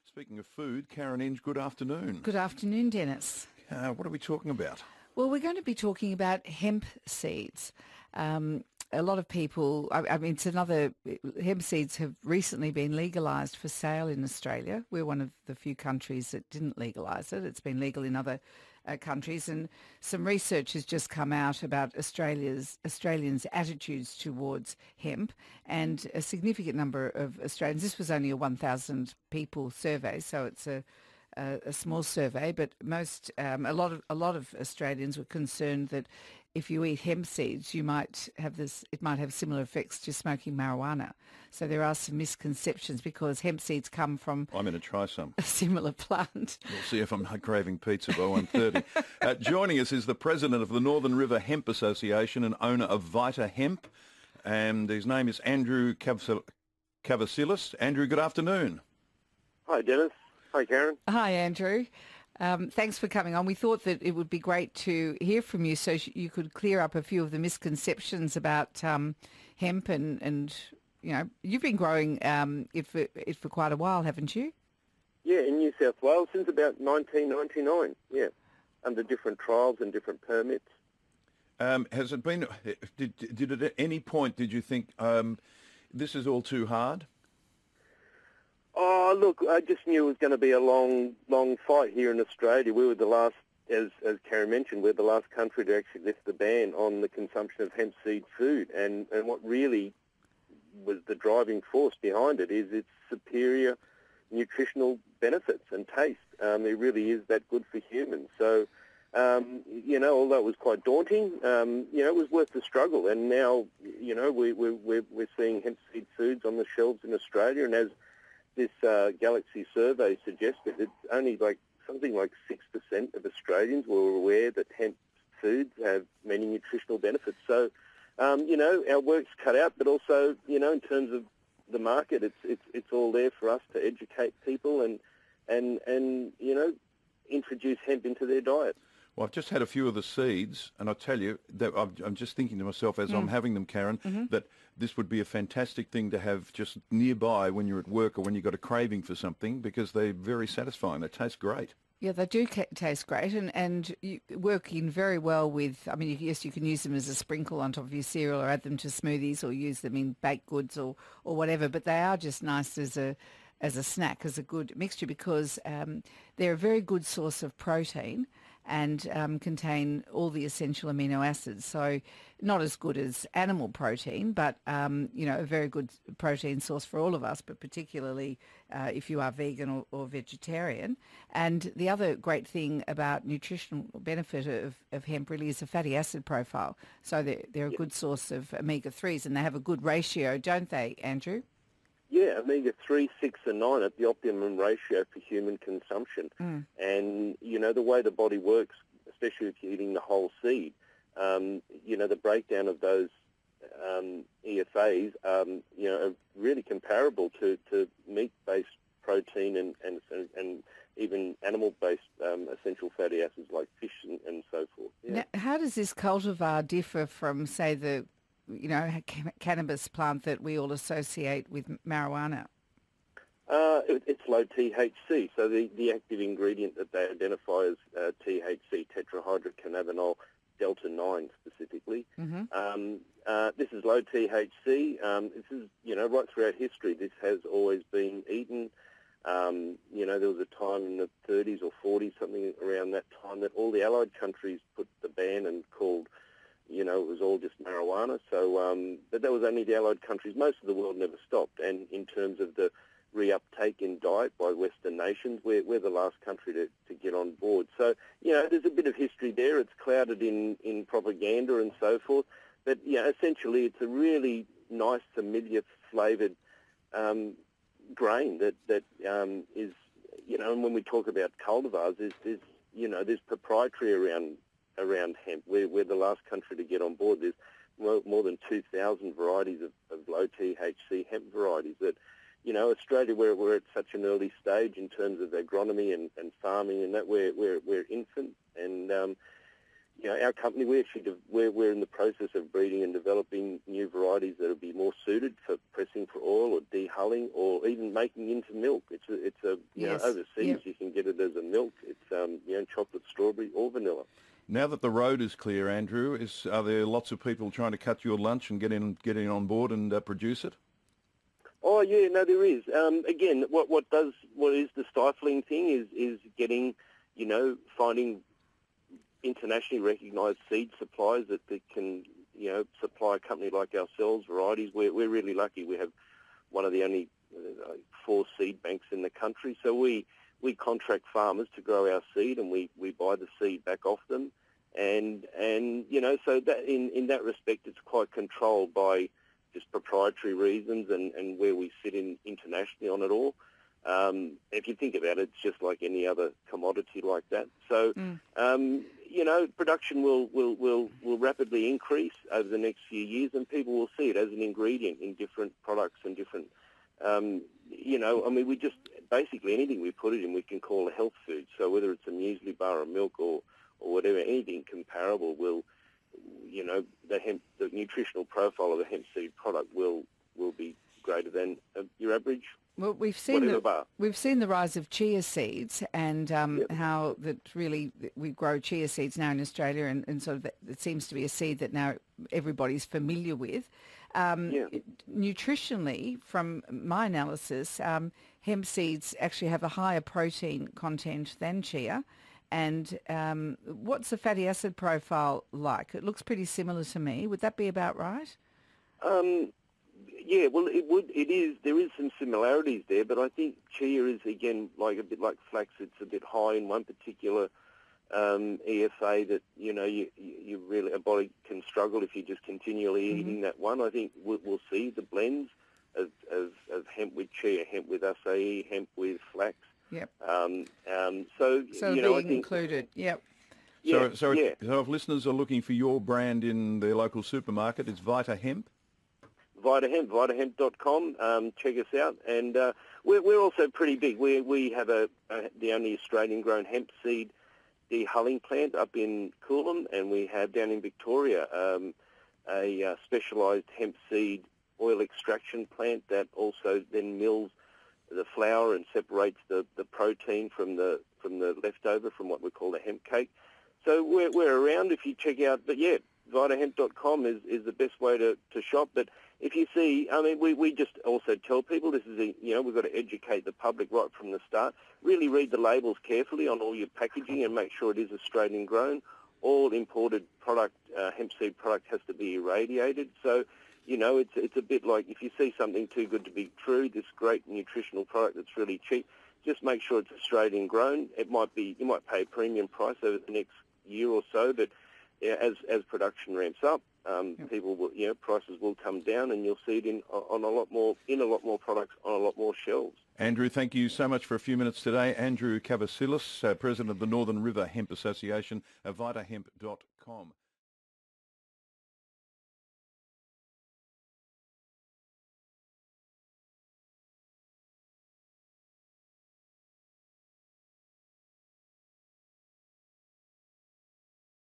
Speaking of food, Karen Inge, good afternoon. Good afternoon, Dennis. What are we talking about? Well, we're going to be talking about hemp seeds. A lot of people, it's another, hemp seeds have recently been legalised for sale in Australia. We're one of the few countries that didn't legalise it. It's been legal in other countries, and some research has just come out about Australians' attitudes towards hemp, and a significant number of Australians, this was only a 1,000 people survey, so it's a small survey, but a lot of Australians were concerned that if you eat hemp seeds, it might have similar effects to smoking marijuana. So there are some misconceptions because hemp seeds come from I'm going to try some. a similar plant. We'll see if I'm craving pizza by 1:30. Joining us is the president of the Northern River Hemp Association and owner of Vita Hemp, and his name is Andrew Kavasilas. Andrew, good afternoon. Hi, Dennis. Hi, Karen. Hi, Andrew. Thanks for coming on. We thought that it would be great to hear from you so you could clear up a few of the misconceptions about hemp and you've been growing it for quite a while, haven't you? Yeah, in New South Wales since about 1999, yeah, under different trials and different permits. Has it been, did at any point did you think this is all too hard? Oh, look, I just knew it was going to be a long fight here in Australia. We were the last, as Karen mentioned, we're the last country to actually lift the ban on the consumption of hemp seed food. And what really was the driving force behind it is its superior nutritional benefits and taste. It really is that good for humans. So, although it was quite daunting, it was worth the struggle. And now, we're seeing hemp seed foods on the shelves in Australia, and as this Galaxy survey suggested, it's only something like 6% of Australians were aware that hemp foods have many nutritional benefits. So, our work's cut out, but also, in terms of the market, it's all there for us to educate people and introduce hemp into their diet. Well, I've just had a few of the seeds, and I tell you that I'm just thinking to myself as I'm having them, Karen, that this would be a fantastic thing to have just nearby when you're at work or when you've got a craving for something, because they're very satisfying. They taste great. Yeah, they do taste great, and you work in very well with, yes, you can use them as a sprinkle on top of your cereal or add them to smoothies or use them in baked goods or whatever, but they are just nice as a snack, as a good mixture, because they're a very good source of protein and contain all the essential amino acids. So not as good as animal protein, but, a very good protein source for all of us, but particularly if you are vegan or vegetarian. And the other great thing about nutritional benefit of hemp really is the fatty acid profile. So they're a good source of omega-3s, and they have a good ratio, don't they, Andrew? Yeah, omega-3, 6 and 9 at the optimum ratio for human consumption. And, the way the body works, especially if you're eating the whole seed, the breakdown of those EFAs, are really comparable to meat-based protein and even animal-based essential fatty acids like fish and so forth. Yeah. Now, how does this cultivar differ from, say, the cannabis plant that we all associate with marijuana? It's low THC, so the active ingredient that they identify as THC, tetrahydrocannabinol delta 9 specifically. This is low THC. This is, right throughout history, this has always been eaten. There was a time in the 30s or 40s, something around that time, that all the allied countries put the ban and called, it was all just marijuana. So, but that was only the allied countries. Most of the world never stopped. And in terms of the reuptake in diet by Western nations, we're the last country to get on board. So, there's a bit of history there. It's clouded in propaganda and so forth. But, essentially it's a really nice, familiar flavoured grain that is, and when we talk about cultivars, there's proprietary around hemp. We're the last country to get on board. There's more than 2,000 varieties of low THC hemp varieties that, Australia, we're at such an early stage in terms of agronomy and farming, and that we're infant. And, our company, we're in the process of breeding and developing new varieties that will be more suited for pressing for oil or dehulling or even making into milk. It's a Yes. Overseas you can get it as a milk. It's chocolate, strawberry, or vanilla. Now that the road is clear, Andrew, are there lots of people trying to cut your lunch and get in on board and produce it? Oh yeah, no, there is. Again, what is the stifling thing is getting, finding internationally recognised seed suppliers that can, supply a company like ourselves varieties. We're really lucky. We have one of the only 4 seed banks in the country. So we contract farmers to grow our seed, and we buy the seed back off them. And so that in that respect, it's quite controlled by just proprietary reasons and where we sit internationally on it all. If you think about it, it's just like any other commodity like that. So, production will rapidly increase over the next few years, and people will see it as an ingredient in different products and different, we just, basically anything we put it in, we can call a health food. So whether it's a muesli bar or milk or whatever, anything comparable will, the nutritional profile of a hemp seed product will be greater than your average. Well, we've seen the rise of chia seeds and how that really we grow chia seeds now in Australia, and sort of it seems to be a seed that now everybody's familiar with. Nutritionally, from my analysis, hemp seeds actually have a higher protein content than chia. And what's the fatty acid profile like? It looks pretty similar to me. Would that be about right? Yeah, well, it is. There is some similarities there, but I think chia is, again, a bit like flax. It's a bit high in one particular EFA that, you really, a body can struggle if you're just continually eating that one. I think we'll see the blends of hemp with chia, hemp with acai, hemp with flax. Yep. So being I think included. Yep. So if listeners are looking for your brand in their local supermarket, it's Vita Hemp. VitaHemp, vitahemp.com. Check us out, and we're also pretty big. We have the only Australian-grown hemp seed dehulling plant up in Coolum, and we have down in Victoria a specialised hemp seed oil extraction plant that also then mills the flour and separates the protein from the leftover from what we call the hemp cake. So we're around if you check out. But yeah, vitahemp.com is the best way to shop. But if you see, we just also tell people this is we've got to educate the public right from the start. Really read the labels carefully on all your packaging and make sure it is Australian grown. All imported product, hemp seed product, has to be irradiated. So, it's a bit like if you see something too good to be true, this great nutritional product that's really cheap, just make sure it's Australian grown. You might pay a premium price over the next year or so, but as production ramps up, people will, prices will come down, and you'll see it in a lot more products on a lot more shelves. Andrew, thank you so much for a few minutes today. Andrew Kavasilas, President of the Northern River Hemp Association, vitahemp.com.